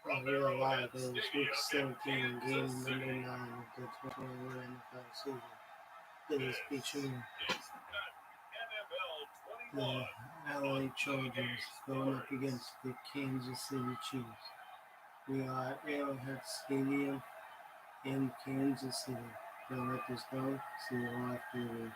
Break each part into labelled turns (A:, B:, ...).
A: We're alive. It was week 17, game number 9 of the 2021 NFL season. It is featuring the LA Chargers going up against the Kansas City Chiefs. We are at Arrowhead Stadium in Kansas City. Don't let this go. See you all after the week.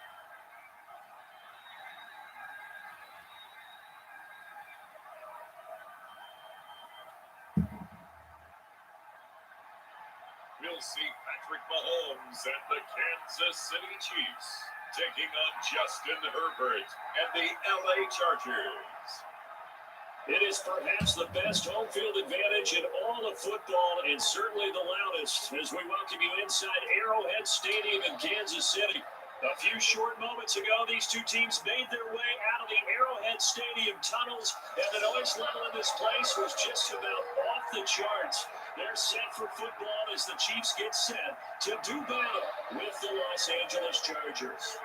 B: We'll see Patrick Mahomes and the Kansas City Chiefs taking on Justin Herbert and the LA Chargers. It is perhaps the best home field advantage in all of football and certainly the loudest as we welcome you inside Arrowhead Stadium in Kansas City. A few short moments ago, these two teams made their way out of the Arrowhead Stadium tunnels, and the noise level in this place was just about off the charts. They're set for football as the Chiefs get set to do battle with the Los Angeles Chargers.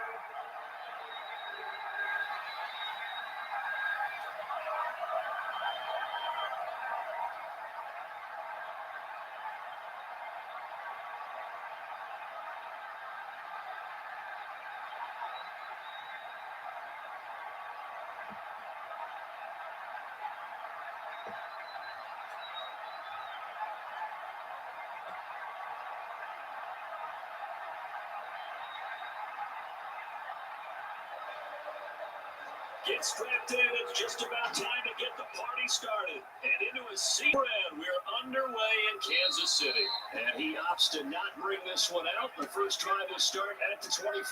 B: Get strapped in. It's just about time to get the party started. And into a seat. We're underway in Kansas City. And he opts to not bring this one out. The first try to start at the 25.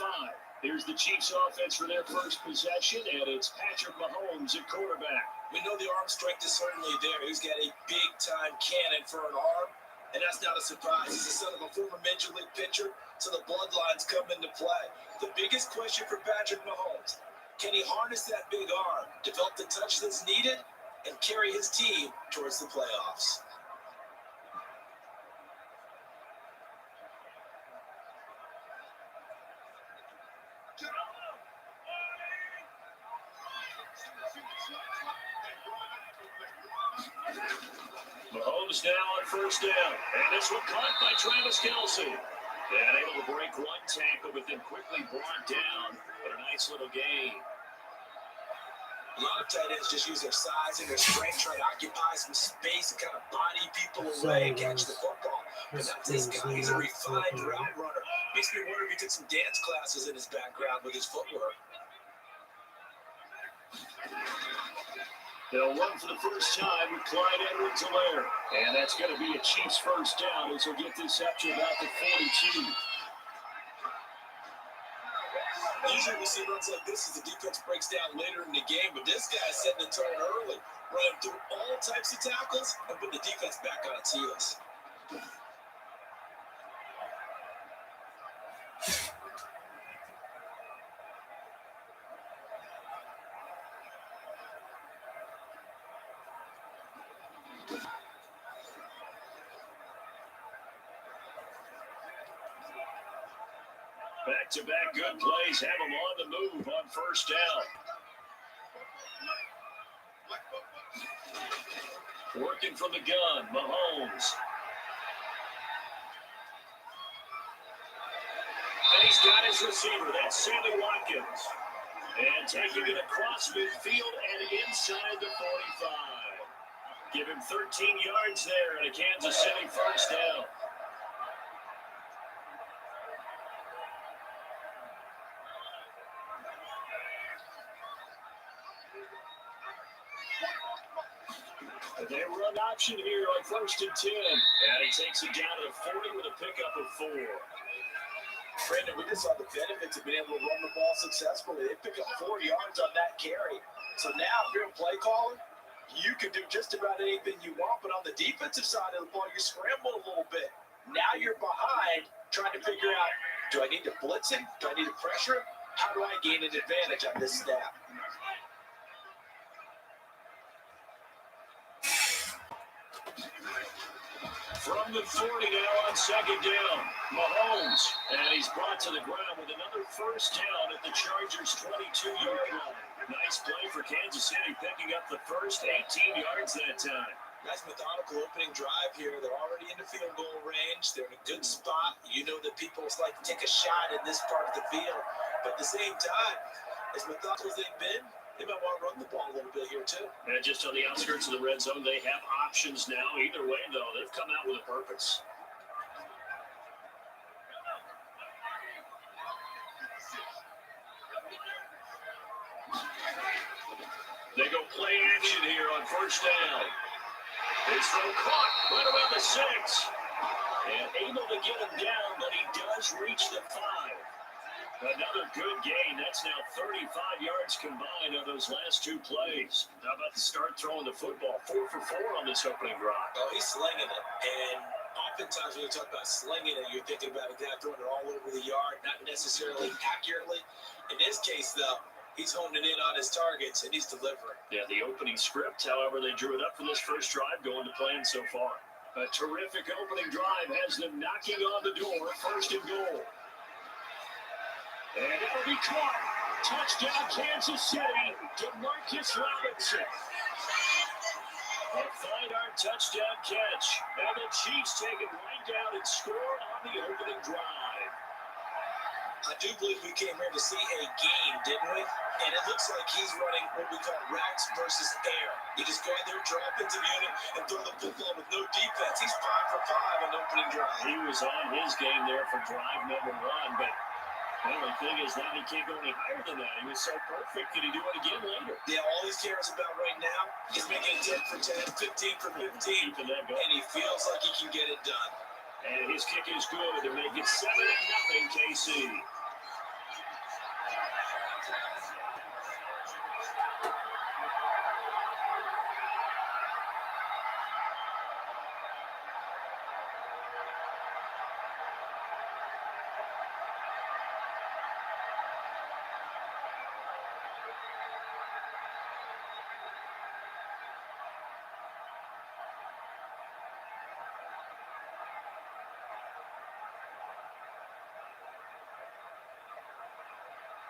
B: Here's the Chiefs offense for their first possession, and it's Patrick Mahomes at quarterback.
C: We know the arm strength is certainly there. He's got a big-time cannon for an arm, and that's not a surprise. He's the son of a former Major League pitcher, so the bloodlines come into play. The biggest question for Patrick Mahomes: can he harness that big arm, develop the touch that's needed, and carry his team towards the playoffs?
B: Mahomes now on first down, and this one caught by Travis Kelce. And able to break one tackle, but then quickly brought down. But a nice little gain.
C: A lot of tight ends just use their size and their strength, try to occupy some space and kind of body people away and catch the football. But that's this guy. He's a refined route runner. Makes me wonder if he took some dance classes in his background with his footwork.
B: They'll run for the first time with Clyde Edwards-Helaire. And that's going to be a Chiefs first down as he'll get this up to about the 42.
C: Usually we see runs like this as the defense breaks down later in the game, but this guy's setting the tone early, running through all types of tackles and put the defense back on its heels.
B: Back-to-back good plays have him on the move on first down. Working from the gun, Mahomes. And he's got his receiver. That's Sammy Watkins. And taking it across midfield and inside the 45. Give him 13 yards there and a Kansas City first down. They run option here on 1st and 10. And he takes it down to the 40 with a pickup of 4.
C: Brandon, we just saw the benefits of being able to run the ball successfully. They pick up 4 yards on that carry. So now if you're a play caller, you can do just about anything you want. But on the defensive side of the ball, you scramble a little bit. Now you're behind trying to figure out, do I need to blitz him? Do I need to pressure him? How do I gain an advantage on this snap?
B: From the 40 now on second down, Mahomes, and he's brought to the ground with another first down at the Chargers' 22-yard line. Nice play for Kansas City, picking up the first 18 yards that time.
C: Nice methodical opening drive here. They're already in the field goal range. They're in a good spot. You know that people like to take a shot in this part of the field. But at the same time, as methodical as they've been, they might want to run the ball a little bit here too.
B: And just on the outskirts of the red zone, they have options now. Either way, though, they've come out with a purpose. They go play action here on first down. It's throw caught right around the 6. And able to get him down, but he does reach the 5. Another good gain. That's now 35 yards combined on those last 2 plays. How about the start throwing the football? 4 for 4 on this opening drive.
C: Oh, he's slinging it. And oftentimes when you talk about slinging it, you're thinking about a guy throwing it all over the yard, not necessarily accurately. In this case, though, he's honing in on his targets, and he's delivering.
B: Yeah, the opening script, however, they drew it up for this first drive, going to plan so far. A terrific opening drive has them knocking on the door, first and goal. And it'll be caught. Touchdown, Kansas City, DeMarcus Robinson. A fine-arm touchdown catch. And the Chiefs take it right down and score on the opening drive.
C: I do believe we came here to see a game, didn't we? And it looks like he's running what we call racks versus air. You just go in there, draw offensive unit, and throw the football with no defense. He's 5 for 5 on the opening drive.
B: He was on his game there for drive number 1, but well, the thing is now he can't go any higher than that. He was so perfect. Can he do it again later?
C: Yeah, all he cares about right now is making it 10 for 10, 15 for 15,
B: Keeping that going.
C: and he feels like he can get it done.
B: And his kick is good to make it 7-0 KC.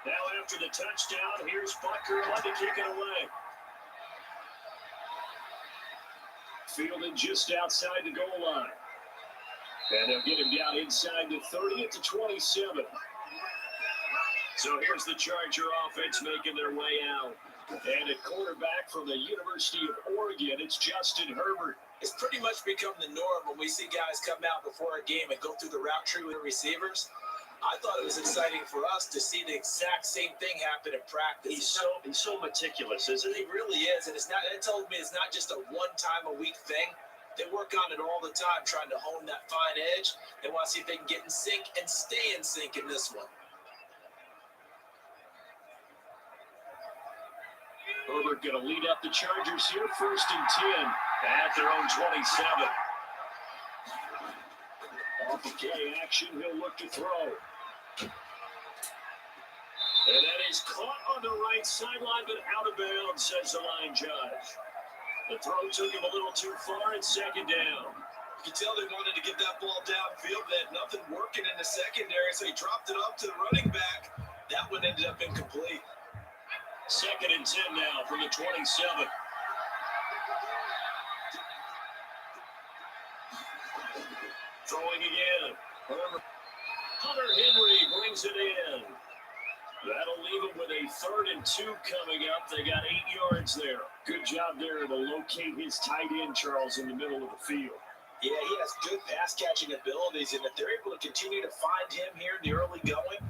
B: Now after the touchdown, here's Butker on to kick it away. Fielded just outside the goal line. And they'll get him down inside the 30 at the 27. So here's the Charger offense making their way out. And a quarterback from the University of Oregon, it's Justin Herbert.
C: It's pretty much become the norm when we see guys come out before a game and go through the route tree with the receivers. I thought it was exciting for us to see the exact same thing happen in practice.
B: He's so meticulous, isn't he?
C: He really is, and it tells me it's not just a one-time-a-week thing. They work on it all the time, trying to hone that fine edge. They want to see if they can get in sync and stay in sync in this one.
B: Herbert going to lead up the Chargers here, 1st and 10 at their own 27. Off the K action, he'll look to throw. And that is caught on the right sideline, but out of bounds, says the line judge. The throw took him a little too far, and 2nd down.
C: You can tell they wanted to get that ball downfield. They had nothing working in the secondary, so he dropped it off to the running back. That one ended up incomplete.
B: 2nd and 10 now from the 27. Throwing again. Hunter Henry brings it in. That'll leave him with a 3rd and 2 coming up. They got 8 yards there. Good job there to locate his tight end, Charles, in the middle of the field.
C: Yeah, he has good pass-catching abilities, and if they're able to continue to find him here in the early going,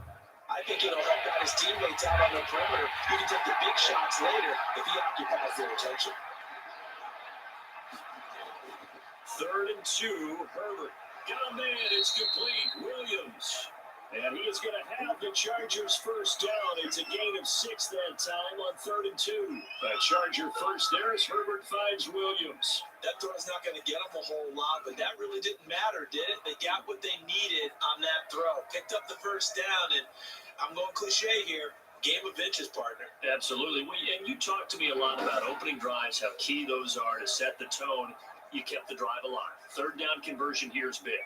C: I think it'll help out his teammates out on the perimeter. He can take the big shots later if he occupies their attention.
B: 3rd and 2, Herbert. Got a man, it's complete. Williams. And he is going to have the Chargers first down. It's a gain of 6 that time on 3rd and 2. A Charger first there as Herbert finds Williams.
C: That throw is not going to get them a whole lot, but that really didn't matter, did it? They got what they needed on that throw. Picked up the first down, and I'm going cliche here. Game of inches, partner.
B: Absolutely. And you talked to me a lot about opening drives, how key those are to set the tone. You kept the drive alive. 3rd down conversion here is big.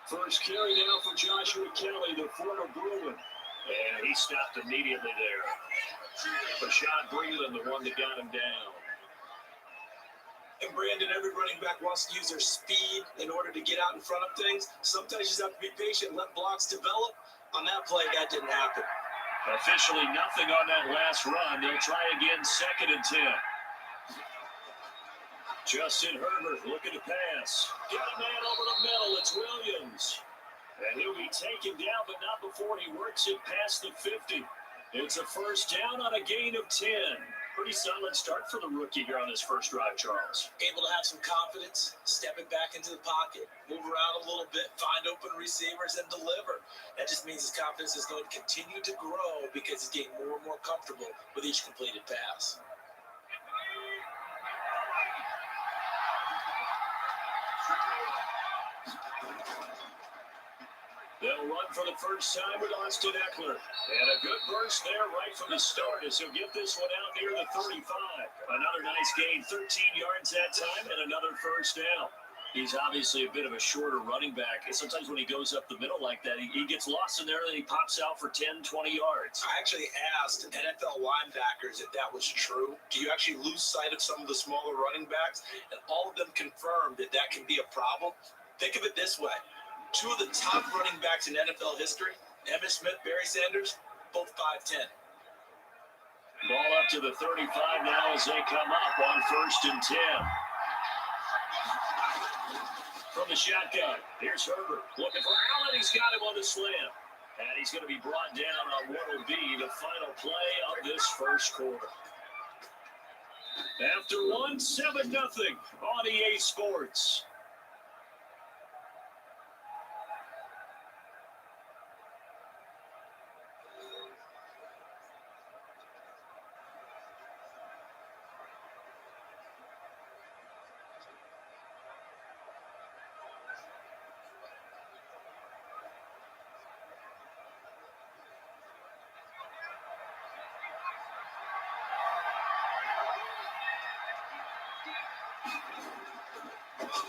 B: First carry now for Joshua Kelly, the former Bruin. And he stopped immediately there. Bashaud Breeland, the one that got him down.
C: And Brandon, every running back wants to use their speed in order to get out in front of things. Sometimes you just have to be patient and let blocks develop. On that play, that didn't happen.
B: Officially nothing on that last run. They'll try again, 2nd and 10. Justin Herbert looking to pass. Got a man over the middle. It's Williams. And he'll be taken down, but not before he works it past the 50. It's a first down on a gain of 10. Pretty solid start for the rookie here on his first drive, Charles.
C: Able to have some confidence, stepping back into the pocket, move around a little bit, find open receivers, and deliver. That just means his confidence is going to continue to grow because he's getting more and more comfortable with each completed pass.
B: They'll run for the first time with Austin Eckler. And a good burst there right from the start as he'll get this one out near the 35. Another nice gain, 13 yards that time, and another first down. He's obviously a bit of a shorter running back. And sometimes when he goes up the middle like that, he gets lost in there, and then he pops out for 10, 20 yards.
C: I actually asked NFL linebackers if that was true. Do you actually lose sight of some of the smaller running backs? And all of them confirmed that that can be a problem. Think of it this way. Two of the top running backs in NFL history, Emmitt Smith, Barry Sanders, both 5'10".
B: Ball up to the 35 now as they come up on 1st and 10. From the shotgun, here's Herbert looking for Allen. He's got him on the slam. And he's going to be brought down on what will be the final play of this first quarter. After 7-0 on EA Sports.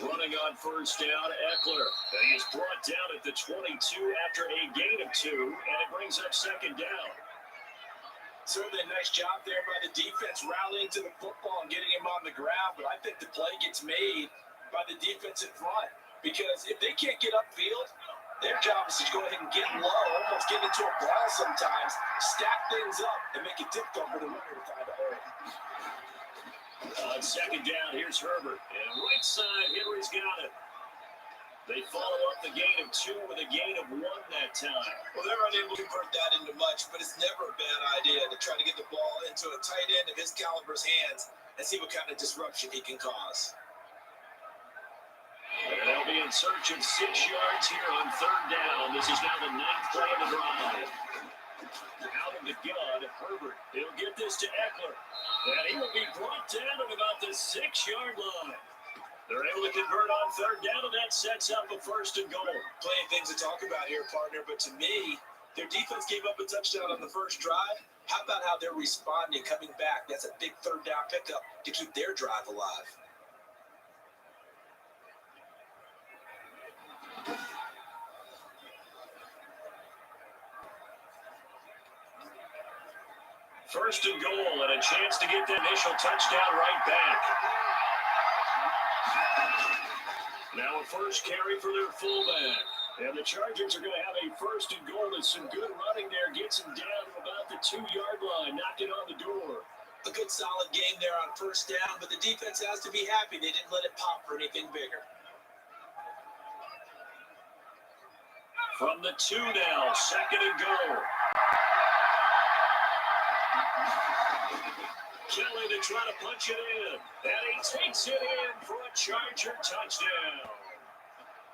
B: Running on first down, Eckler. And he is brought down at the 22 after a gain of 2, and it brings up 2nd down.
C: Certainly a nice job there by the defense rallying to the football and getting him on the ground, but I think the play gets made by the defensive front because if they can't get upfield, their job is to go ahead and get low, almost get into a ball sometimes, stack things up, and make it difficult for the runner to find a hole.
B: On 2nd down, here's Herbert. And right side, Henry's got it. They follow up the gain of 2 with a gain of 1 that time.
C: Well, they're unable to convert that into much, but it's never a bad idea to try to get the ball into a tight end of his caliber's hands and see what kind of disruption he can cause.
B: And they'll be in search of 6 yards here on 3rd down. This is now the 9th play of the drive. Out of the gun, Herbert. He'll get this to Eckler. And he will be brought down at about the 6-yard line. They're able to convert on 3rd down, and that sets up a 1st and goal.
C: Plenty of things to talk about here, partner, but to me, their defense gave up a touchdown on the first drive. How about how they're responding, coming back? That's a big 3rd down pickup to keep their drive alive.
B: First and goal, and a chance to get the initial touchdown right back. Now a first carry for their fullback. And the Chargers are going to have a 1st and goal with some good running there. Gets him down to about the 2-yard line. Knocked it on the door.
C: A good solid game there on 1st down, but the defense has to be happy they didn't let it pop for anything bigger.
B: From the 2 now, 2nd and goal. Kelly to try to punch it in. And he takes it in for a Charger touchdown.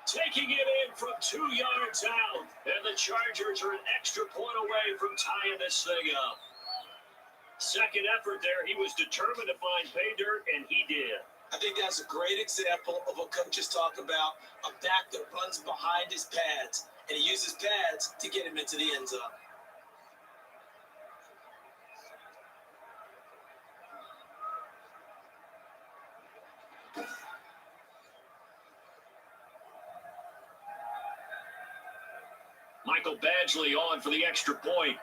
B: Taking it in from 2 yards out. And the Chargers are an extra point away from tying this thing up. Second effort there, he was determined to find pay dirt, and he did.
C: I think that's a great example of what coaches talk about, a back that runs behind his pads, and he uses pads to get him into the end zone.
B: Michael Badgley on for the extra point.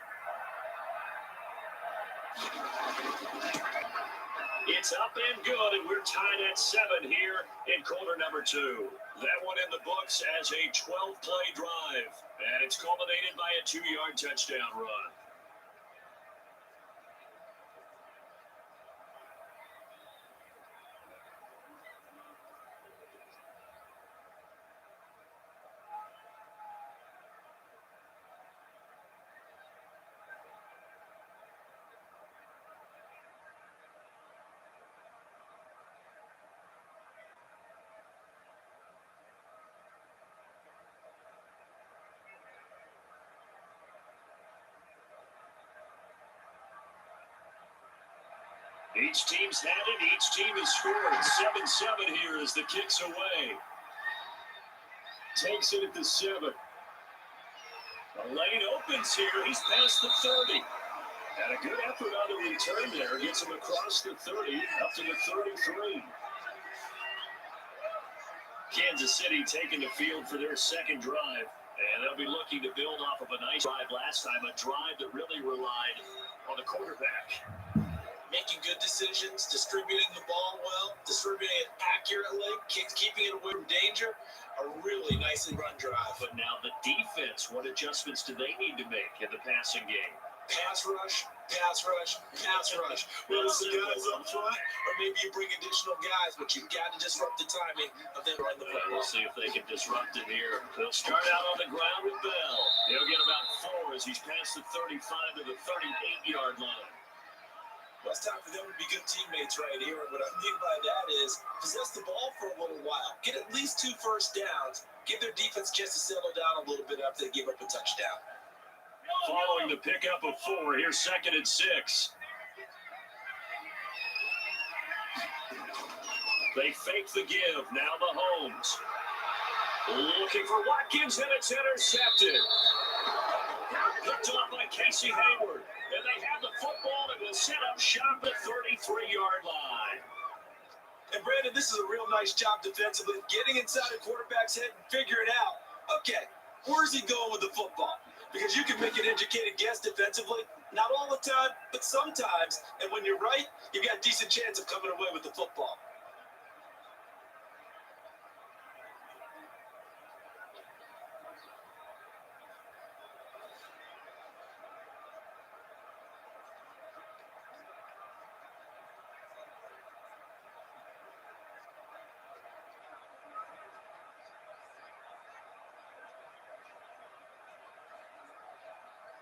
B: It's up and good, and we're tied at 7 here in quarter number 2. That one in the books as a 12-play drive, and it's culminated by a 2-yard touchdown run. Each team's had it. Each team has scored. 7-7 here as the kick's away. Takes it at the 7. The lane opens here. He's past the 30. And a good effort on the return there. Gets him across the 30, up to the 33. Kansas City taking the field for their second drive. And they'll be looking to build off of a nice drive last time. A drive that really relied on the quarterback.
C: Making good decisions, distributing the ball well, distributing it accurately, keeping it away from danger. A really nicely run drive.
B: But now the defense, what adjustments do they need to make in the passing game?
C: Pass rush, pass rush, pass rush. Whether it's the guys up front, or maybe you bring additional guys, but you've got to disrupt the timing of them running the football.
B: We'll see if they can disrupt it here. They'll start out on the ground with Bell. He'll get about 4 as he's past the 35 to the 38-yard line.
C: Well, it's time for them to be good teammates right here. And what I mean by that is possess the ball for a little while. Get at least 2 first downs. Give their defense a chance to settle down a little bit after they give up a touchdown.
B: Following the pickup of 4, here's 2nd and 6. They fake the give. Now Mahomes. Looking for Watkins, and it's intercepted. Picked off by Casey Hayward. And they have the football and will set up shop at the 33-yard line.
C: And Brandon, this is a real nice job defensively, getting inside the quarterback's head and figuring out, okay, where's he going with the football? Because you can make an educated guess defensively, not all the time, but sometimes. And when you're right, you've got a decent chance of coming away with the football.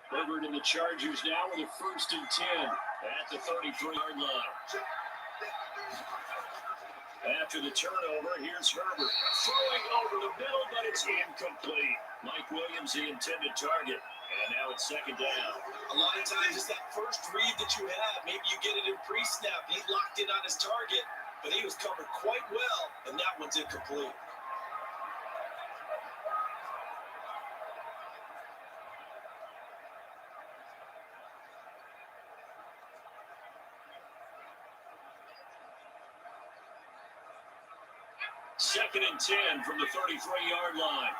B: Herbert and the Chargers now with a 1st and 10 at the 33-yard line. After the turnover, here's Herbert throwing over the middle, but it's incomplete. Mike Williams, the intended target, and now it's 2nd down.
C: A lot of times it's that first read that you have. Maybe you get it in pre-snap. He locked in on his target, but he was covered quite well, and that one's incomplete.
B: Second and 10 from the 33-yard line.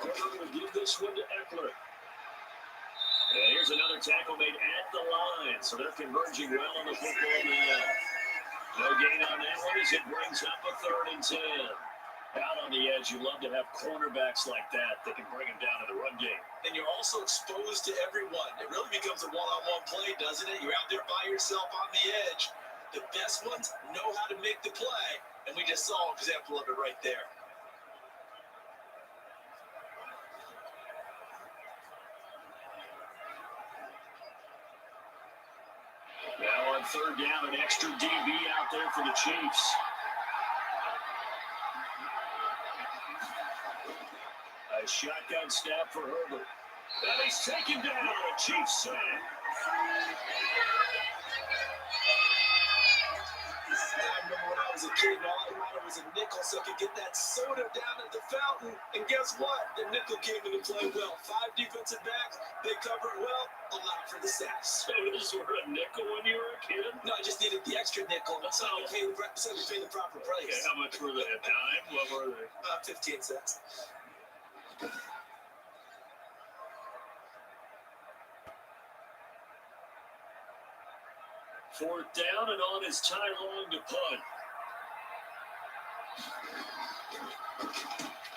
B: Herbert will give this one to Eckler. And here's another tackle made at the line, so they're converging well on the football now. No gain on that one as it brings up a 3rd and 10. Out on the edge, you love to have cornerbacks like that can bring them down in the run game.
C: And you're also exposed to everyone. It really becomes a one-on-one play, doesn't it? You're out there by yourself on the edge. The best ones know how to make the play, and we just saw an example of it right there.
B: Now on 3rd down, an extra DB out there for the Chiefs. A shotgun snap for Herbert. And he's taken down. A Chiefs sack.
C: I remember when I was a kid, all I wanted was a nickel so I could get that soda down at the fountain. And guess what? The nickel came into play well. 5 defensive backs, they covered well, allowed for the sacks.
B: Sodas were a nickel when you were a kid?
C: No, I just needed the extra nickel. So we paid the proper price.
B: Okay, how much were they? A dime? What were they?
C: 15 cents.
B: Fourth down, and on is Ty Long to punt.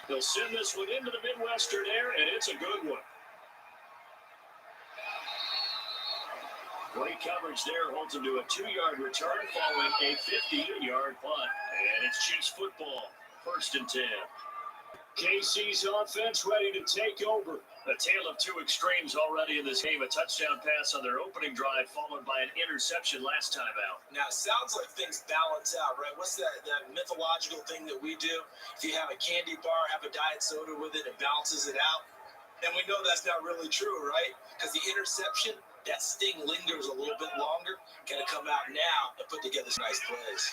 B: They'll send this one into the Midwestern air, and it's a good one. Great coverage there, holds him to a 2-yard return following a 58-yard punt. And it's Chiefs football, 1st and 10. KC's offense ready to take over. A tale of 2 extremes already in this game. A touchdown pass on their opening drive, followed by an interception last time out.
C: Now, it sounds like things balance out, right? What's that mythological thing that we do? If you have a candy bar, have a diet soda with it, it balances it out. And we know that's not really true, right? Because the interception, that sting lingers a little bit longer. Got to come out now and put together some nice plays.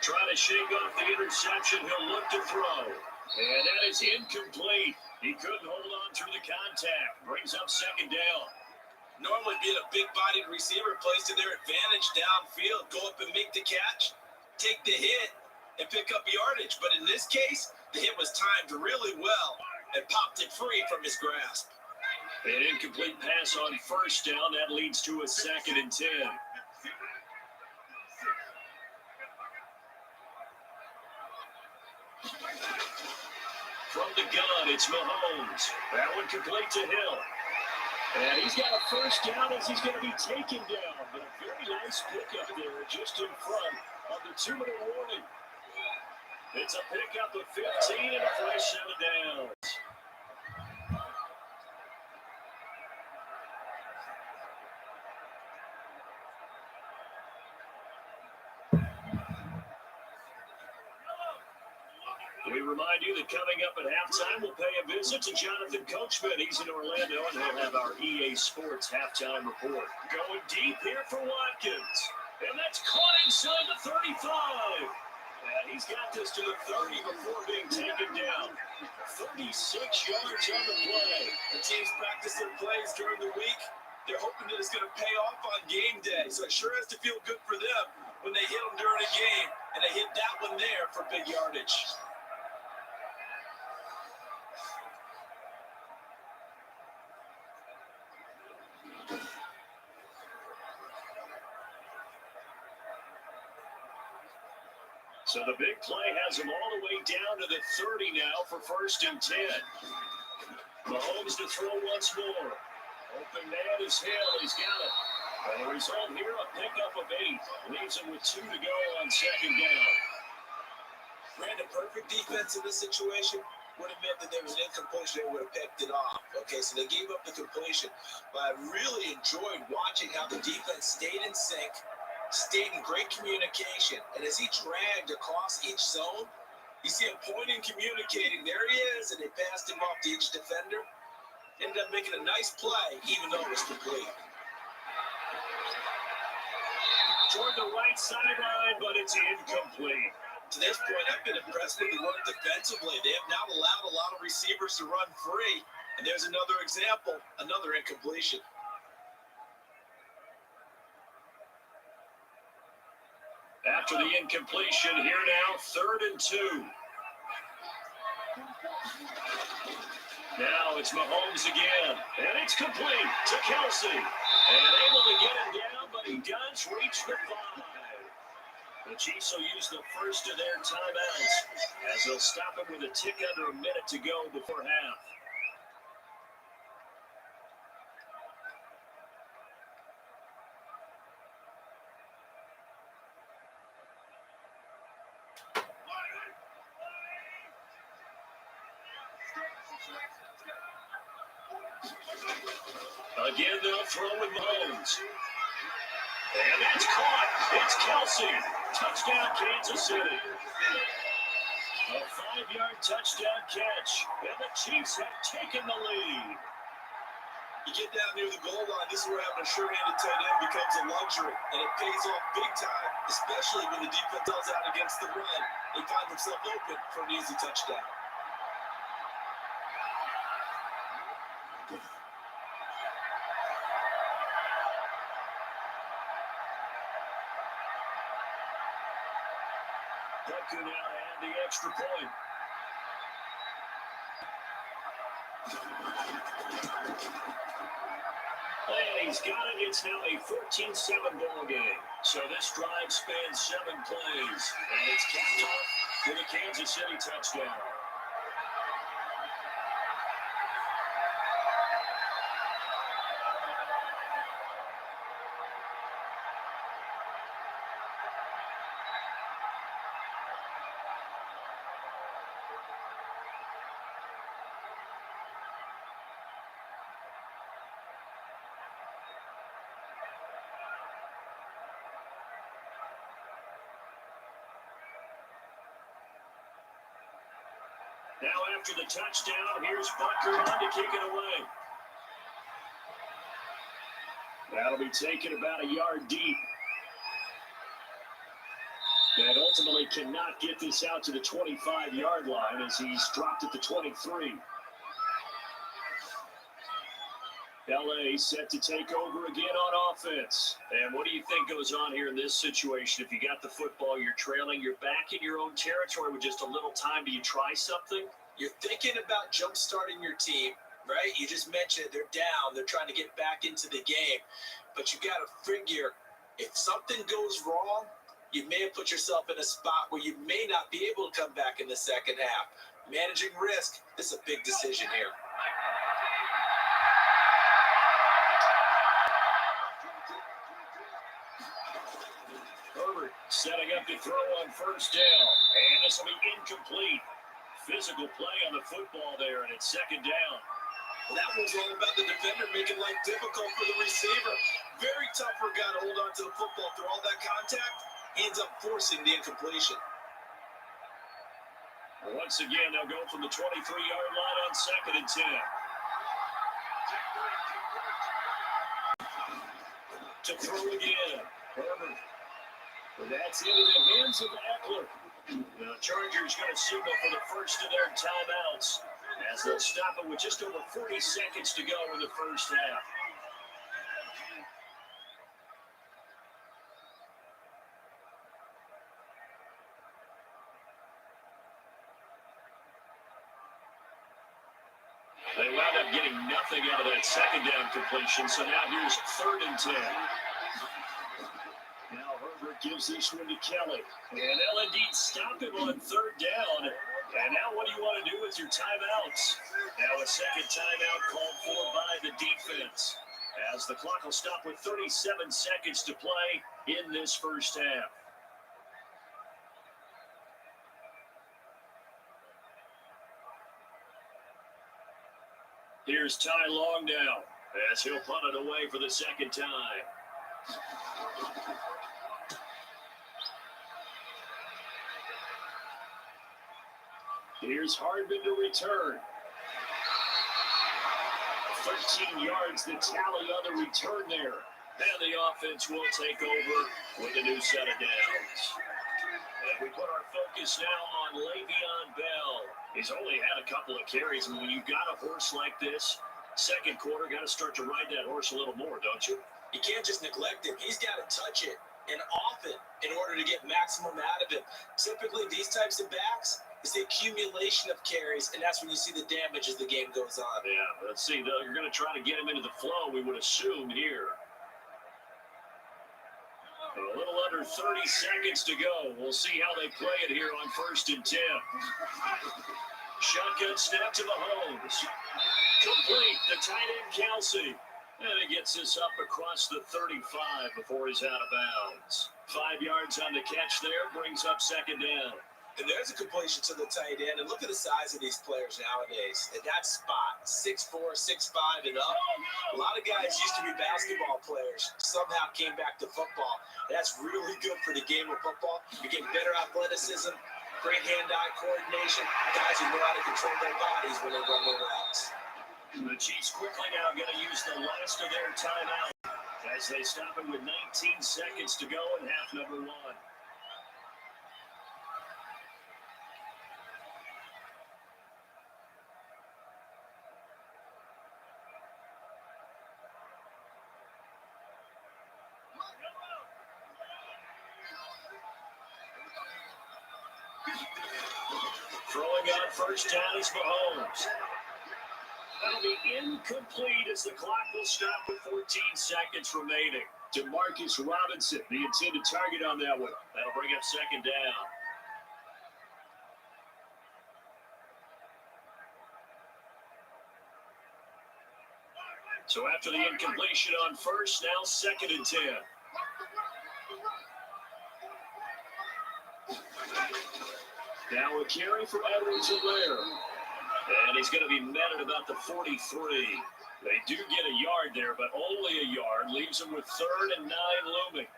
B: Trying to shake off the interception, he'll look to throw. And that is incomplete. He couldn't hold on through the contact. Brings up 2nd down.
C: Normally being a big-bodied receiver plays to their advantage downfield. Go up and make the catch, take the hit, and pick up yardage. But in this case, the hit was timed really well and popped it free from his grasp.
B: An incomplete pass on 1st down. That leads to a 2nd and 10. From the gun, it's Mahomes. That one complete to Hill. And he's got a 1st down as he's going to be taken down. But a very nice pickup there just in front of the 2-minute warning. It's a pickup of 15 and a fresh 7 downs. We remind you that coming up at halftime, we'll pay a visit to Jonathan Coachman. He's in Orlando, and he'll have our EA Sports halftime report. Going deep here for Watkins. And that's caught inside the 35. And he's got this to the 30 before being taken down. 36 yards on the play.
C: The teams practice their plays during the week. They're hoping that it's going to pay off on game day. So it sure has to feel good for them when they hit them during a game, and they hit that one there for big yardage.
B: So the big play has him all the way down to the 30 now for 1st and 10. Mahomes to throw once more. Open man is Hill. He's got it. And the result here, a pickup of 8. Leaves him with 2 to go on 2nd down.
C: Brandon, perfect defense in this situation would have meant that there was an incompletion. They would have picked it off. Okay, so they gave up the completion. But I really enjoyed watching how the defense stayed in sync, stayed in great communication. And as he dragged across each zone, you see him pointing, communicating. There he is, and they passed him off to each defender. Ended up making a nice play, even though it was complete.
B: Toward the right sideline, but it's incomplete.
C: To this point, I've been impressed with the work defensively. They have now allowed a lot of receivers to run free. And there's another example, another incompletion.
B: After the incompletion, here now, 3rd and 2. Now it's Mahomes again, and it's complete to Kelsey. And able to get him down, but he does reach the 5. The Chiefs will use the first of their timeouts as they'll stop him with a tick under a minute to go before half. Again, they'll throw with Mahomes. And that's caught. It's Kelsey. Touchdown, Kansas City. A 5-yard touchdown catch. And the Chiefs have taken the lead.
C: You get down near the goal line, this is where having a sure-handed tight end becomes a luxury, and it pays off big time, especially when the defense tells out against the run. They find themselves open for an easy touchdown.
B: Bucker now to add the extra point. And he's got it. It's now a 14-7 ball game. So this drive spans 7 plays. And it's capped off with a Kansas City touchdown. Now after the touchdown, here's Bucker on to kick it away. That'll be taken about a yard deep. And ultimately cannot get this out to the 25-yard line as he's dropped at the 23. LA set to take over again on offense. And what do you think goes on here in this situation? If you got the football, you're trailing, you're back in your own territory with just a little time. Do you try something?
C: You're thinking about jump-starting your team, right? You just mentioned they're down. They're trying to get back into the game. But you got to figure, if something goes wrong, you may have put yourself in a spot where you may not be able to come back in the second half. Managing risk, this is a big decision here.
B: Herbert setting up to throw on first down. And this will be incomplete. Physical play on the football there, and it's second down.
C: Well, that was all about the defender making life difficult for the receiver. Very tough for a guy to hold on to the football through all that contact. He ends up forcing the incompletion.
B: Once again, they'll go from the 23-yard line on 2nd and 10. To throw again. Herbert. But that's into the hands of Eckler. The Chargers going to signal for the first of their timeouts as they'll stop it with just over 40 seconds to go in the first half. They wound up getting nothing out of that second down completion, so now here's 3rd and 10. Now Herbert gives this one to Kelly. And they'll indeed stop him on 3rd down. And now what do you want to do with your timeouts? Now a second timeout called for by the defense, as the clock will stop with 37 seconds to play in this first half. Here's Ty Long now, as he'll punt it away for the second time. Here's Hardman to return. 13 yards, the tally on the return there. And the offense will take over with a new set of downs. And we put our focus now on Le'Veon Bell. He's only had a couple of carries, and when you've got a horse like this, second quarter, got to start to ride that horse a little more, don't you?
C: You can't just neglect him. He's got to touch it, and often, in order to get maximum out of it. Typically, these types of backs, it's the accumulation of carries, and that's when you see the damage as the game goes on.
B: Yeah, let's see, though. You're going to try to get him into the flow, we would assume, here. A little under 30 seconds to go. We'll see how they play it here on 1st and 10. Shotgun snap to Mahomes. Complete. The tight end, Kelsey. And he gets this up across the 35 before he's out of bounds. 5 yards on the catch there. Brings up second down.
C: And there's a completion to the tight end. And look at the size of these players nowadays. At that spot, 6'4", 6'5", and up. A lot of guys used to be basketball players. Somehow came back to football. That's really good for the game of football. You get better athleticism, great hand-eye coordination. Guys who know how to control their bodies when they run their routes.
B: The Chiefs quickly now going to use the last of their timeout as they stop it with 19 seconds to go in half number one. Throwing on first down is Mahomes. That'll be incomplete as the clock will stop with 14 seconds remaining. Demarcus Robinson, the intended target on that one. That'll bring up second down. So after the incompletion on first, now second and 10. Now a carry from Edwards-Helaire. And he's going to be met at about the 43. They do get a yard there, but only a yard. Leaves them with 3rd and 9 looming.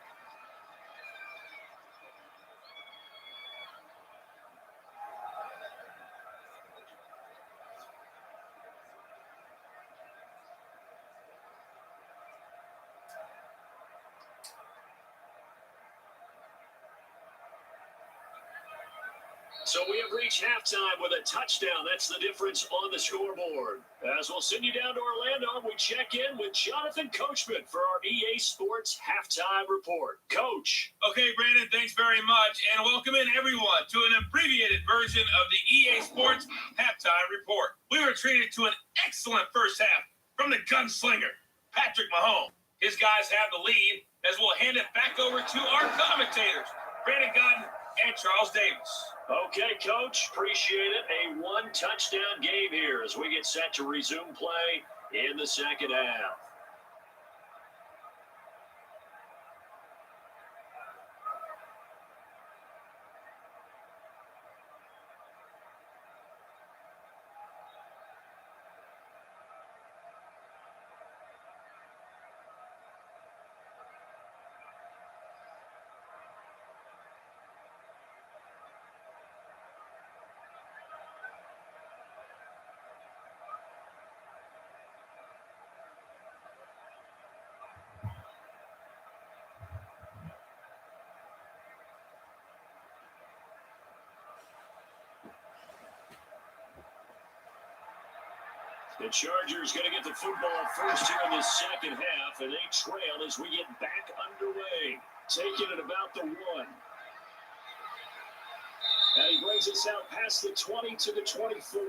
B: So we have reached halftime with a touchdown. That's the difference on the scoreboard. As we'll send you down to Orlando, we check in with Jonathan Coachman for our EA Sports Halftime Report. Coach.
D: Okay, Brandon, thanks very much. And welcome in, everyone, to an abbreviated version of the EA Sports Halftime Report. We were treated to an excellent first half from the gunslinger, Patrick Mahomes. His guys have the lead as we'll hand it back over to our commentators, Brandon Godden and Charles Davis.
B: Okay, Coach, appreciate it. A one-touchdown game here as we get set to resume play in the second half. The Chargers going to get the football first here in the second half, and they trail as we get back underway. Taking it about the 1. And he brings us out past the 20 to the 24.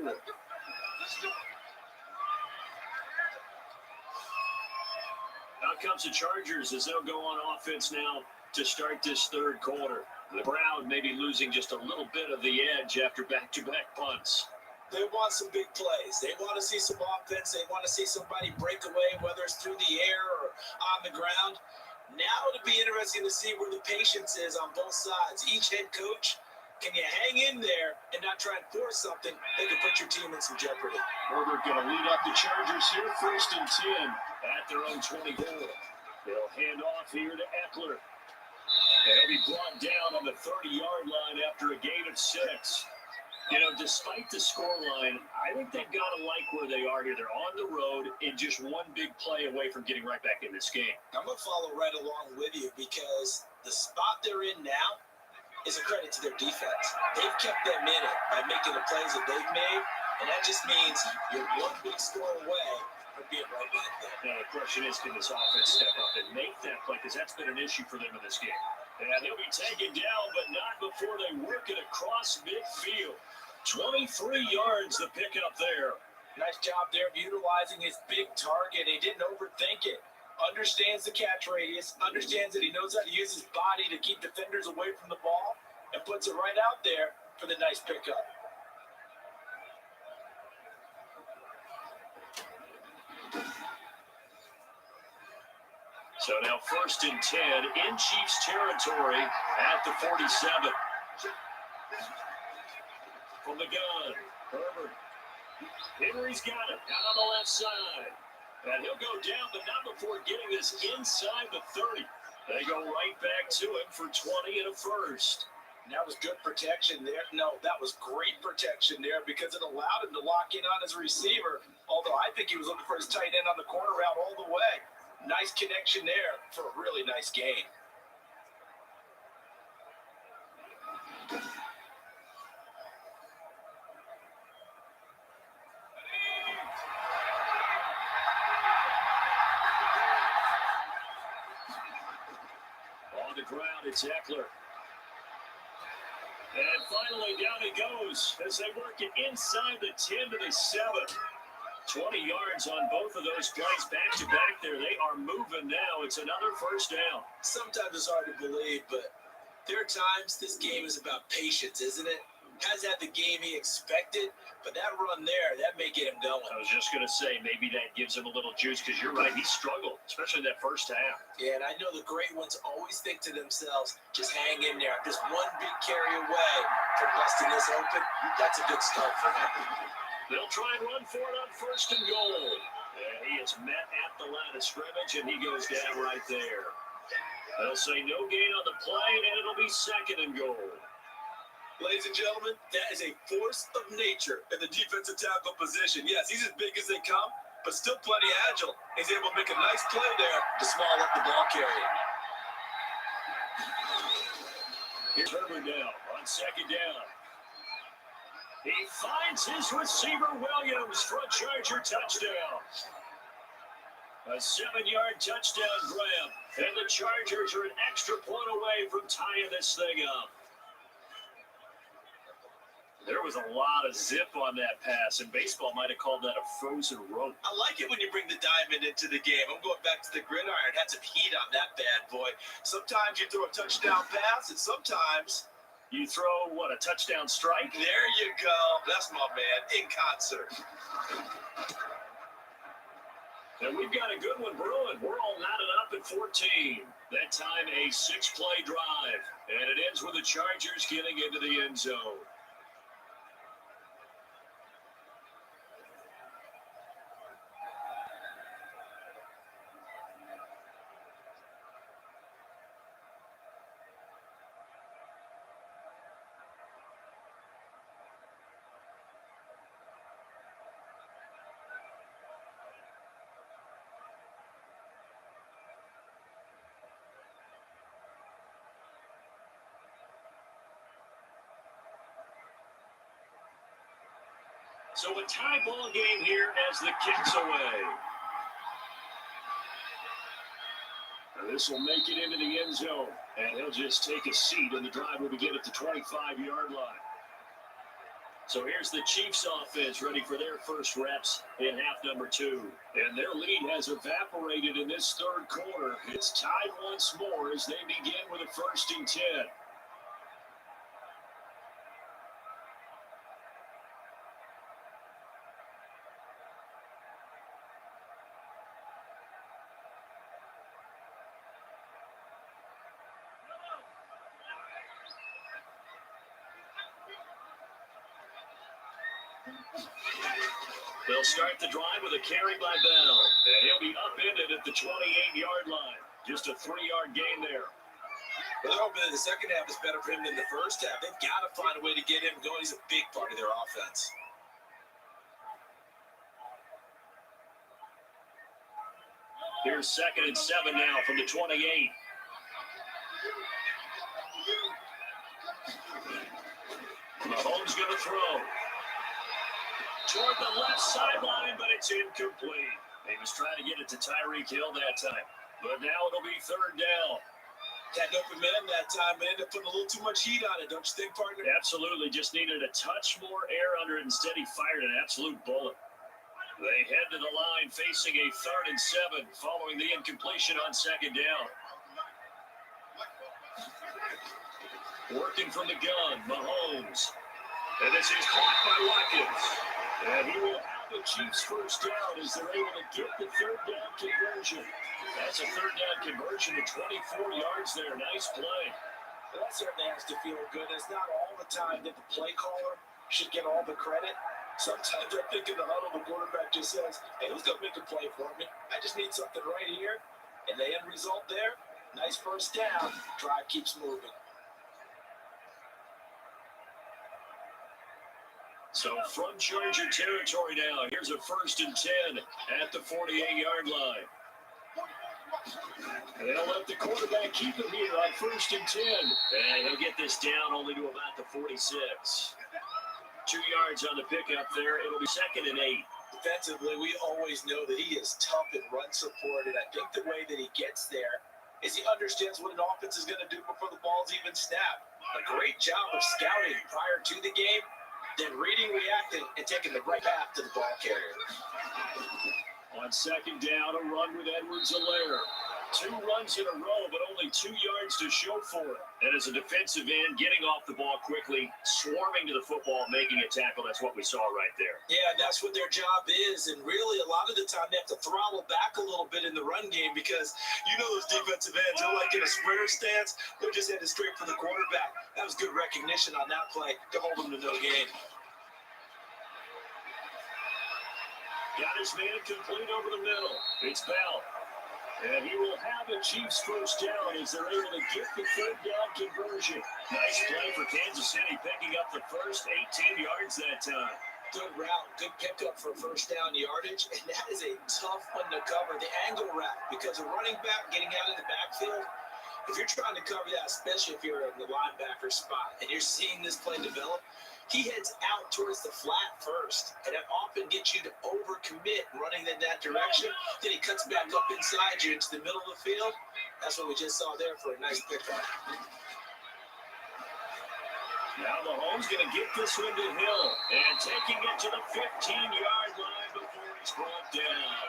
B: Out comes the Chargers as they'll go on offense now to start this third quarter. The Brown may be losing just a little bit of the edge after back-to-back punts.
C: They want some big plays. They want to see some offense. They want to see somebody break away, whether it's through the air or on the ground. Now it'll be interesting to see where the patience is on both sides. Each head coach, can you hang in there and not try and force something that could put your team in some jeopardy?
B: Herbert going to lead up the Chargers here, 1st and 10 at their own 24. They'll hand off here to Eckler. And he'll be brought down on the 30-yard line after a gain of 6. You know, despite the scoreline, I think they've got to like where they are here. They're on the road and just one big play away from getting right back in this game.
C: I'm going to follow right along with you because the spot they're in now is a credit to their defense. They've kept them in it by making the plays that they've made, and that just means you're one big score away from being right back there.
B: Now, the question is, can this offense step up and make that play? Because that's been an issue for them in this game. And they'll be taken down, but not before they work it across midfield. 23 yards the pickup there.
C: Nice job there of utilizing his big target. He didn't overthink it. Understands the catch radius. Understands that he knows how to use his body to keep defenders away from the ball. And puts it right out there for the nice pickup.
B: So now 1st and 10 in Chiefs territory at the 47. From the gun, Herbert. Henry's got it out on the left side. And he'll go down, but not before getting this inside the 30. They go right back to him for 20 and a first.
C: That was good protection there. No, that was great protection there because it allowed him to lock in on his receiver Although I think he was looking for his tight end on the corner route all the way. Nice connection there for a really nice gain.
B: On the ground, it's Eckler. And finally, down he goes as they work it inside the 10 to the 7. 20 yards on both of those plays back-to-back there. They are moving now. It's another first down.
C: Sometimes it's hard to believe, but there are times this game is about patience, isn't it? Has had the game he expected, but that run there, that may get him going.
B: I was just going to say, maybe that gives him a little juice because you're right. He struggled, especially that first half.
C: Yeah, and I know the great ones always think to themselves, just hang in there. Just one big carry away from busting this open. That's a good start for him.
B: They'll try and run for it on first and goal. And he is met at the line of scrimmage, and he goes down right there. They'll say no gain on the play, and it'll be second and goal.
C: Ladies and gentlemen, that is a force of nature in the defensive tackle position. Yes, he's as big as they come, but still plenty agile. He's able to make a nice play there to small up the ball carrier.
B: Here's Herbert now on second down. He finds his receiver Williams for a Charger touchdown. A 7-yard touchdown grab, and the Chargers are an extra point away from tying this thing up. There was a lot of zip on that pass, and baseball might have called that a frozen rope.
C: I like it when you bring the diamond into the game. I'm going back to the gridiron. Had some heat on that bad boy. Sometimes you throw a touchdown pass, and sometimes
B: you throw, what, a touchdown strike?
C: There you go. That's my man, in concert.
B: And we've got a good one brewing. We're all knotted up at 14. That time a 6-play drive, and it ends with the Chargers getting into the end zone. So a tie ball game here as the kick's away. And this will make it into the end zone. And he'll just take a seat, and the drive will begin at the 25-yard line. So here's the Chiefs offense ready for their first reps in half number 2. And their lead has evaporated in this third quarter. It's tied once more as they begin with a 1st and 10. They'll start the drive with a carry by Bell, and he'll be upended at the 28-yard line. Just a 3-yard gain there.
C: But they're hoping that the second half is better for him than the first half. They've got to find a way to get him going. He's a big part of their offense.
B: Here's 2nd and 7 now from the 28. Mahomes going to throw. Toward the left sideline, but it's incomplete. He was trying to get it to Tyreek Hill that time. But now it'll be 3rd down.
C: Had no momentum that time, but ended up putting a little too much heat on it, don't you think, partner?
B: Absolutely. Just needed a touch more air under it. Instead, he fired an absolute bullet. They head to the line facing a 3rd and 7 following the incompletion on 2nd down. Working from the gun, Mahomes. And this is caught by Watkins. And he will have the Chiefs' first down as they're able to get the 3rd down conversion. That's a 3rd down conversion to 24 yards there. Nice play.
C: Well, that certainly has to feel good. It's not all the time that the play caller should get all the credit. Sometimes I think in the huddle, the quarterback just says, hey, who's going to make a play for me? I just need something right here. And the end result there, nice first down. Drive keeps moving.
B: So from Charger territory now, here's a 1st and 10 at the 48-yard line. They'll let the quarterback keep it here on 1st and 10. And he'll get this down only to about the 46. 2 yards on the pickup there. It'll be 2nd and 8.
C: Defensively, we always know that he is tough in run support, and I think the way that he gets there is he understands what an offense is going to do before the ball's even snapped. A great job of scouting prior to the game, then reading, reacting, and taking the right path to the ball carrier.
B: On 2nd down, a run with Edwards-Helaire. 2 runs in a row, but only 2 yards to show for it. And as a defensive end, getting off the ball quickly, swarming to the football, making a tackle, that's what we saw right there.
C: Yeah, that's what their job is. And really, a lot of the time, they have to throttle back a little bit in the run game because you know those defensive ends, they're like in a sprinter stance. They're just headed straight for the quarterback. That was good recognition on that play to hold them to no gain.
B: Got his man complete over the middle. It's Bell. And he will have a Chiefs 1st down as they're able to get the 3rd down conversion. Nice play for Kansas City, picking up the first 18 yards that time.
C: Good route, good pickup for 1st down yardage, and that is a tough one to cover, the angle route, because a running back getting out of the backfield, if you're trying to cover that, especially if you're in the linebacker spot, and you're seeing this play develop, he heads out towards the flat first, and that often gets you to overcommit running in that direction. Then he cuts back up inside you into the middle of the field. That's what we just saw there for a nice pickup.
B: Now Mahomes going to get this one to Hill, and taking it to the 15-yard line before he's brought down.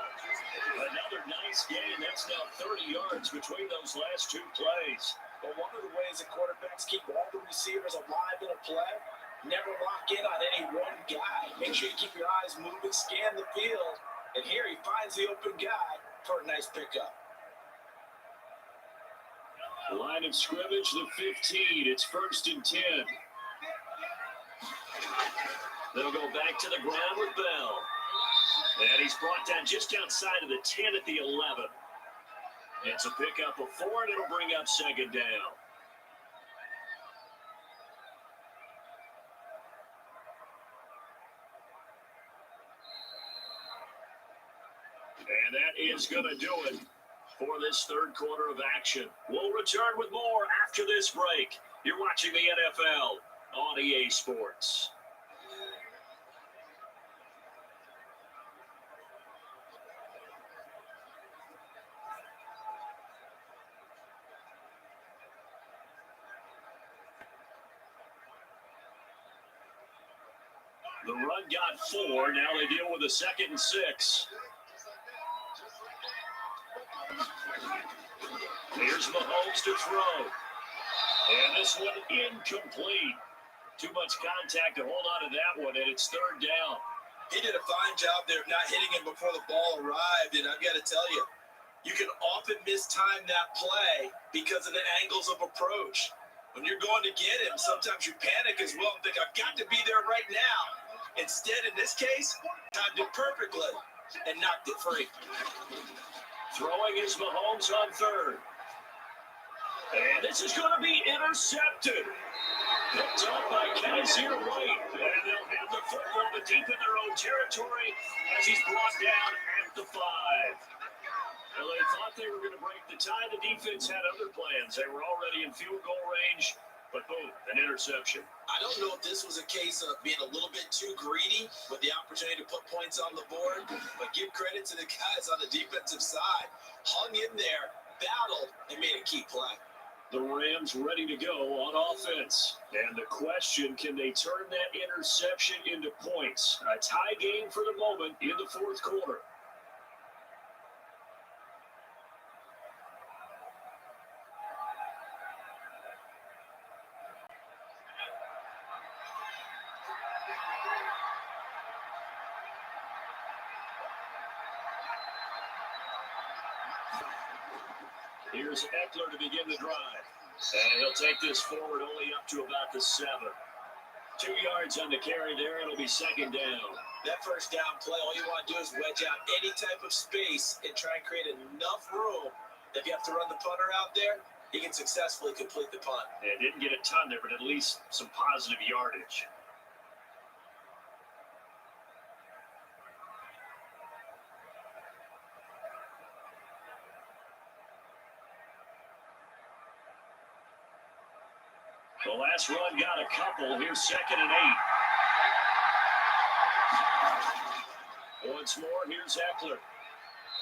B: Another nice gain. That's now 30 yards between those last 2 plays.
C: Well, one of the ways that quarterbacks keep all the receivers alive in a play, never lock in on any one guy. Make sure you keep your eyes moving, scan the field. And here he finds the open guy for a nice pickup.
B: Line of scrimmage, the 15. It's 1st and 10. They'll go back to the ground with Bell. And he's brought down just outside of the 10 at the 11. It's a pickup of 4, and it'll bring up 2nd down. And that is going to do it for this 3rd quarter of action. We'll return with more after this break. You're watching the NFL on EA Sports. The run got 4. Now they deal with a 2nd and 6. Here's Mahomes to throw. And this one incomplete. Too much contact to hold on to that one, and it's 3rd down.
C: He did a fine job there of not hitting him before the ball arrived, and I've got to tell you, you can often mistime that play because of the angles of approach. When you're going to get him, sometimes you panic as well and think, I've got to be there right now. Instead, in this case, timed it perfectly and knocked it free.
B: Throwing is Mahomes on 3rd. And this is going to be intercepted. Picked up by Kaiser White. And they'll have the football deep in their own territory as he's brought down at the 5. Well, they thought they were going to break the tie. The defense had other plans. They were already in field goal range. But boom, an interception.
C: I don't know if this was a case of being a little bit too greedy with the opportunity to put points on the board, but give credit to the guys on the defensive side. Hung in there, battled, and made a key play.
B: The Rams ready to go on offense. And the question, can they turn that interception into points? A tie game for the moment in the 4th quarter. Here's Eckler to begin the drive. And he'll take this forward only up to about the 7. 2 yards on the carry there. It'll be 2nd down.
C: That 1st down play, all you want to do is wedge out any type of space and try and create enough room. If you have to run the punter out there, he can successfully complete the punt.
B: And didn't get a ton there, but at least some positive yardage. The last run got a couple. Here's 2nd and 8. Once more, here's Eckler.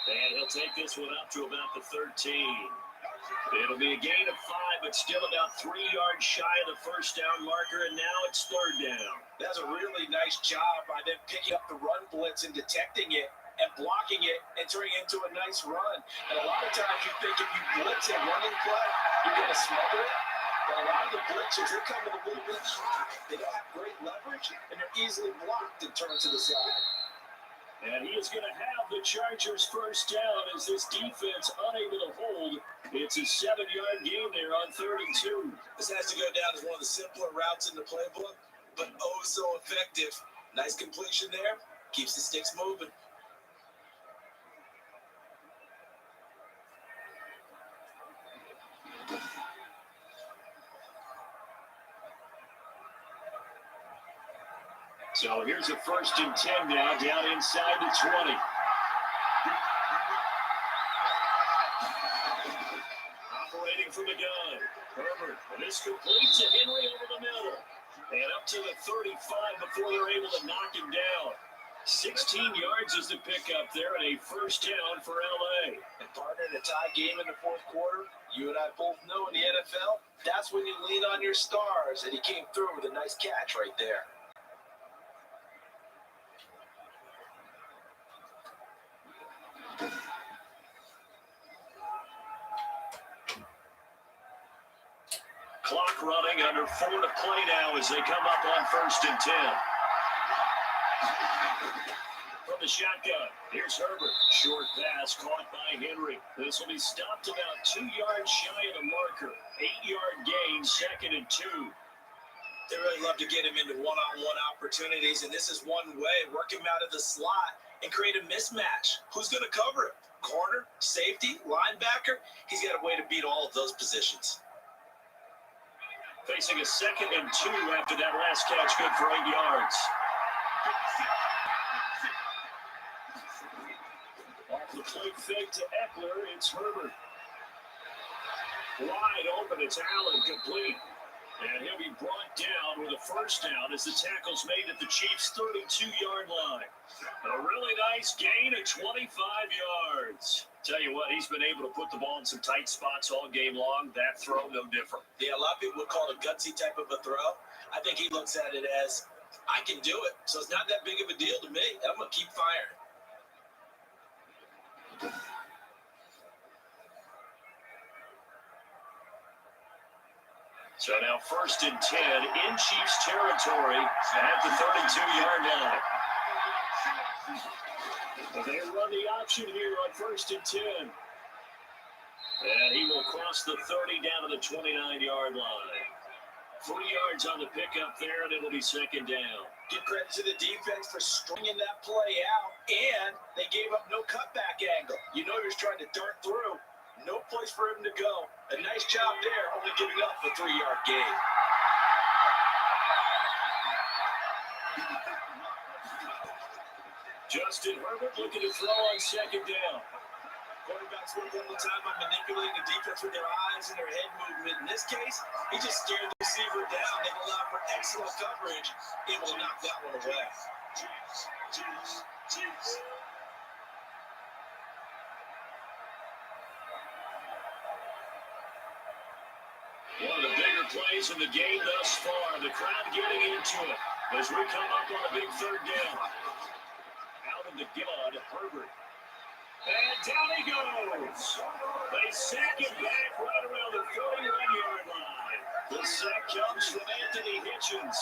B: And he'll take this one up to about the 13. It'll be a gain of 5, but still about 3 yards shy of the first down marker, and now it's 3rd down.
C: That's a really nice job by them picking up the run blitz and detecting it and blocking it and turning it into a nice run. And a lot of times you think if you blitz a running play, you're going to smother it. But a lot of the blitzers, they're coming a little bit high. They don't have great leverage, and they're easily blocked and turned to the side.
B: And he is going to have the Chargers first down as this defense unable to hold. It's a 7-yard gain there on 3rd and 2.
C: This has to go down as one of the simpler routes in the playbook, but oh so effective. Nice completion there. Keeps the sticks moving.
B: So here's a 1st and 10 now, down inside the 20. Operating from the gun. Herbert, and this completes to Henry over the middle. And up to the 35 before they're able to knock him down. 16 yards is the pickup there, and a first down for L.A.
C: And partner, in a tie game in the 4th quarter, you and I both know in the NFL, that's when you lean on your stars, and he came through with a nice catch right there.
B: Clock running, under 4 to play now as they come up on 1st and 10. From the shotgun, here's Herbert. Short pass caught by Henry. This will be stopped about 2 yards shy of the marker. 8-yard gain, 2nd and 2.
C: They really love to get him into one-on-one opportunities, and this is one way. Work him out of the slot and create a mismatch. Who's going to cover him? Corner, safety, linebacker? He's got a way to beat all of those positions.
B: Facing a 2nd and 2 after that last catch, good for 8 yards. Off the plate fake to Eckler, it's Herbert. Wide open, it's Allen, complete. And he'll be brought down with a first down as the tackle's made at the Chiefs' 32-yard line. A really nice gain of 25 yards. Tell you what, he's been able to put the ball in some tight spots all game long. That throw, no different.
C: Yeah, a lot of people would call it a gutsy type of a throw. I think he looks at it as, I can do it. So it's not that big of a deal to me. I'm going to keep firing.
B: So now 1st and 10 in Chiefs territory at the 32-yard line. They run the option here on 1st and 10. And he will cross the 30 down to the 29-yard line. 3 yards on the pickup there, and it'll be 2nd down.
C: Give credit to the defense for stringing that play out, and they gave up no cutback angle. You know he was trying to dart through. No place for him to go. A nice job there, only giving up the 3-yard gain.
B: Justin Herbert looking to throw on 2nd down.
C: Quarterbacks work all the time on manipulating the defense with their eyes and their head movement. In this case, he just stared the receiver down. They allowed for excellent coverage, able to knock that one away.
B: One of the bigger plays in the game thus far. The crowd getting into it as we come up on a big 3rd down. Out of the gun, Herbert. And down he goes. They sack him back right around the 31-yard line. The sack comes from Anthony Hitchens.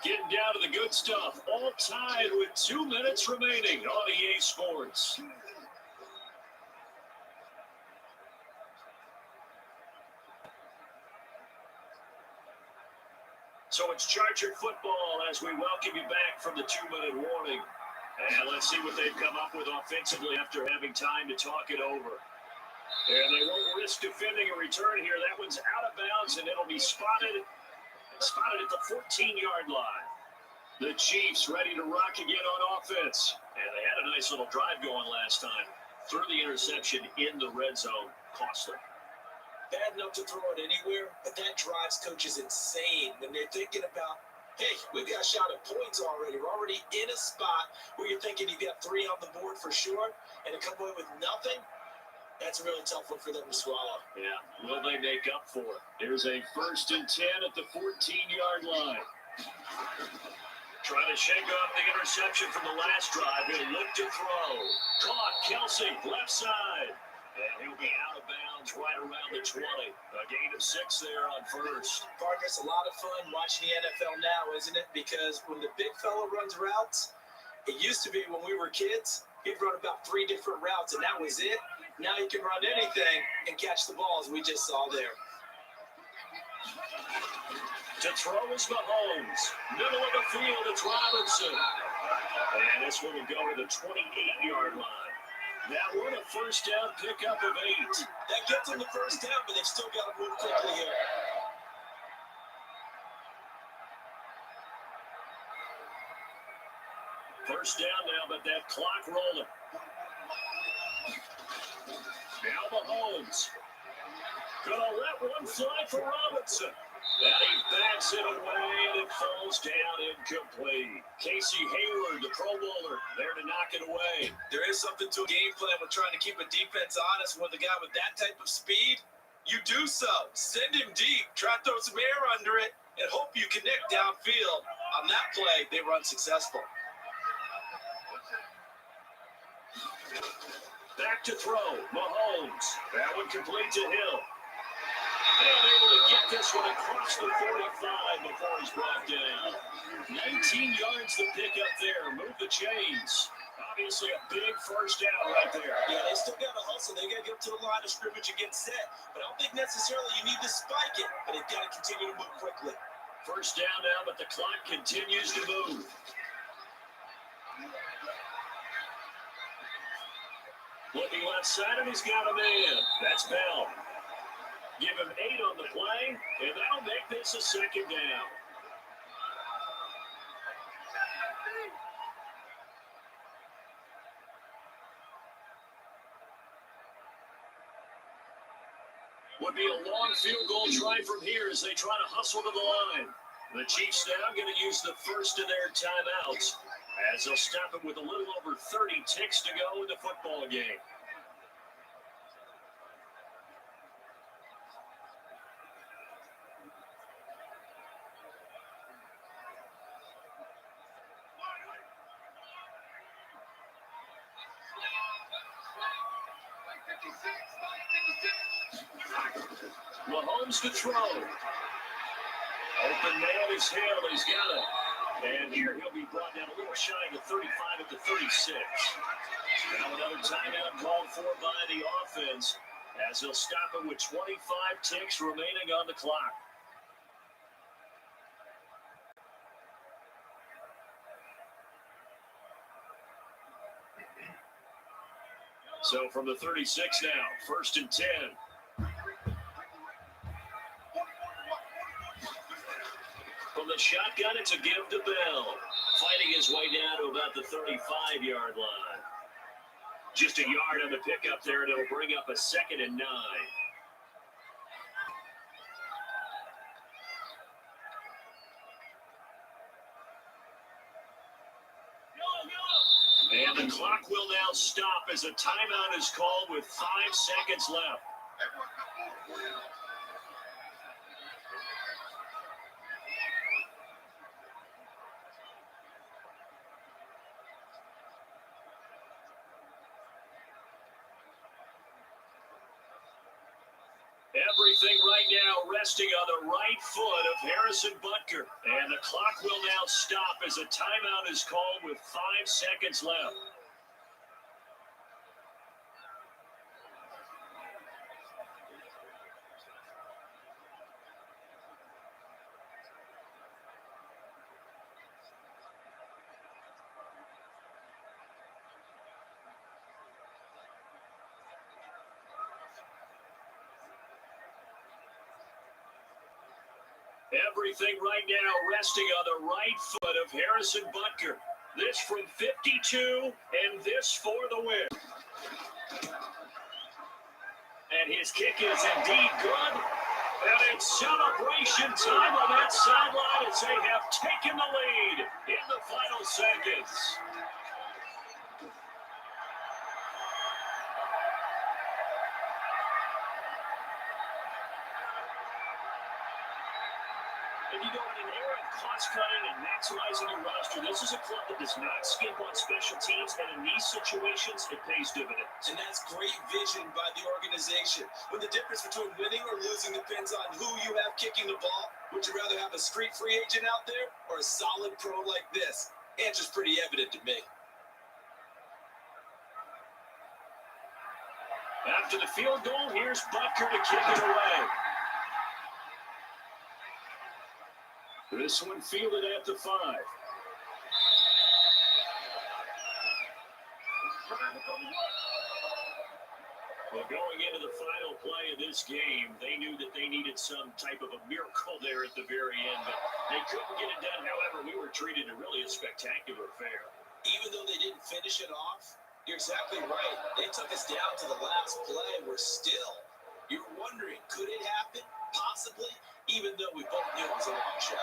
B: Getting down to the good stuff. All tied with 2 minutes remaining on EA Sports. So it's Charger football as we welcome you back from the 2-minute warning. And let's see what they've come up with offensively after having time to talk it over. And they won't risk defending a return here. That one's out of bounds, and it'll be spotted at the 14-yard line. The Chiefs ready to rock again on offense. And they had a nice little drive going last time. Threw the interception in the red zone. Costly.
C: Bad enough to throw it anywhere, but that drives coaches insane when they're thinking about, hey, we've got a shot at points already. We're already in a spot where you're thinking you've got 3 on the board for sure, and to come away with nothing, that's a really tough one for them to swallow.
B: Yeah, will they make up for it? Here's a 1st and 10 at the 14-yard line. Trying to shake off the interception from the last drive. He'll look to throw. Caught. Kelsey, left side. And he'll be out of bounds right around the 20. A gain of 6 there on first.
C: Partner, it's a lot of fun watching the NFL now, isn't it? Because when the big fella runs routes, it used to be when we were kids, he'd run about 3 different routes, and that was it. Now he can run anything and catch the ball, as we just saw there.
B: To throw is Mahomes. Middle of the field, it's Robinson. And this one will go to the 28-yard line. That one a first down pickup of 8.
C: That gets them the first down, but they've still got to move quickly here.
B: First down now, but that clock rolling. Now Mahomes. Gonna let one fly for Robinson. And he backs it away, and it falls down incomplete. Casey Hayward, the Pro Bowler, there to knock it away.
C: There is something to a game plan with trying to keep a defense honest with a guy with that type of speed. You do so. Send him deep. Try to throw some air under it and hope you connect downfield. On that play, they run successful.
B: Back to throw. Mahomes. That one complete to Hill. And able to get this one across the 45 before he's brought down. 19 yards to pick up there. Move the chains. Obviously a big first down right there.
C: Yeah, they still got to hustle. They got to get up to the line of scrimmage and get set. But I don't think necessarily you need to spike it. But they've got to continue to move quickly.
B: First down now, but the clock continues to move. Looking left side, and he's got a man. That's Bell. Give him 8 on the play, and that'll make this a second down. Would be a long field goal try from here as they try to hustle to the line. The Chiefs now going to use the first of their timeouts as they'll stop it with a little over 30 ticks to go in the football game. Mahomes to throw. Open man is Hill. He's got it. And here he'll be brought down a little shy of the 35 at the 36. Now another timeout called for by the offense as they'll stop it with 25 ticks remaining on the clock. So from the 36 now, 1st and 10. From the shotgun, it's a give to Bell. Fighting his way down to about the 35-yard line. Just a yard on the pickup there, and it'll bring up a 2nd and 9. And the clock will now stop as a timeout is called with 5 seconds left. Everything right now resting on the right foot of Harrison Butker. And the clock will now stop as a timeout is called with 5 seconds left. Everything right now resting on the right foot of Harrison Butker. This from 52, and this for the win. And his kick is indeed good. And it's celebration time on that sideline as they have taken the lead in the final seconds. If you go in an era of cost-cutting and maximizing your roster, this is a club that does not skimp on special teams, and in these situations, it pays dividends.
C: And that's great vision by the organization. When the difference between winning or losing depends on who you have kicking the ball, would you rather have a street free agent out there or a solid pro like this? Answer's pretty evident to me.
B: After the field goal, here's Butker to kick it away. This one fielded at the 5. Well, going into the final play of this game, they knew that they needed some type of a miracle there at the very end, but they couldn't get it done. However, we were treated to really a spectacular affair.
C: Even though they didn't finish it off, you're exactly right. They took us down to the last play. We're still. You're wondering, could it happen? Possibly, even though we both knew it was a long shot.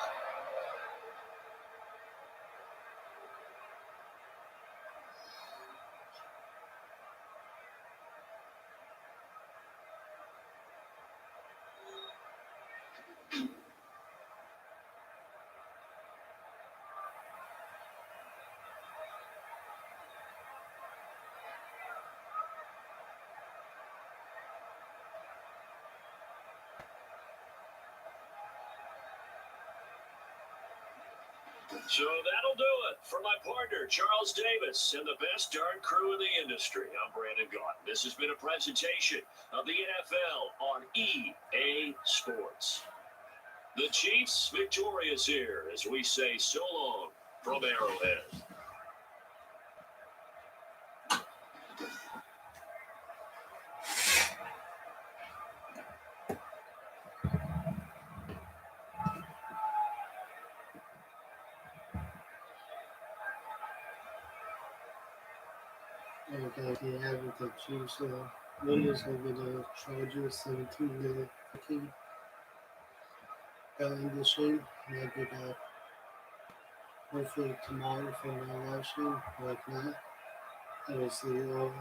B: So that'll do it for my partner, Charles Davis, and the best darn crew in the industry. I'm Brandon Gaudin. This has been a presentation of the NFL on EA Sports. The Chiefs victorious here as we say so long from Arrowhead.
A: Okay, they have with the Chiefs winners over the Chargers 17-14. In the shame, maybe that hopefully tomorrow for my live stream, but if not, I will see you all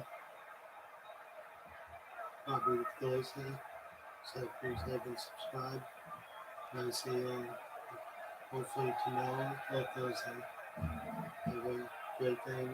A: probably Thursday. So please like and subscribe. And I'll see you hopefully tomorrow or Thursday. Have a great day.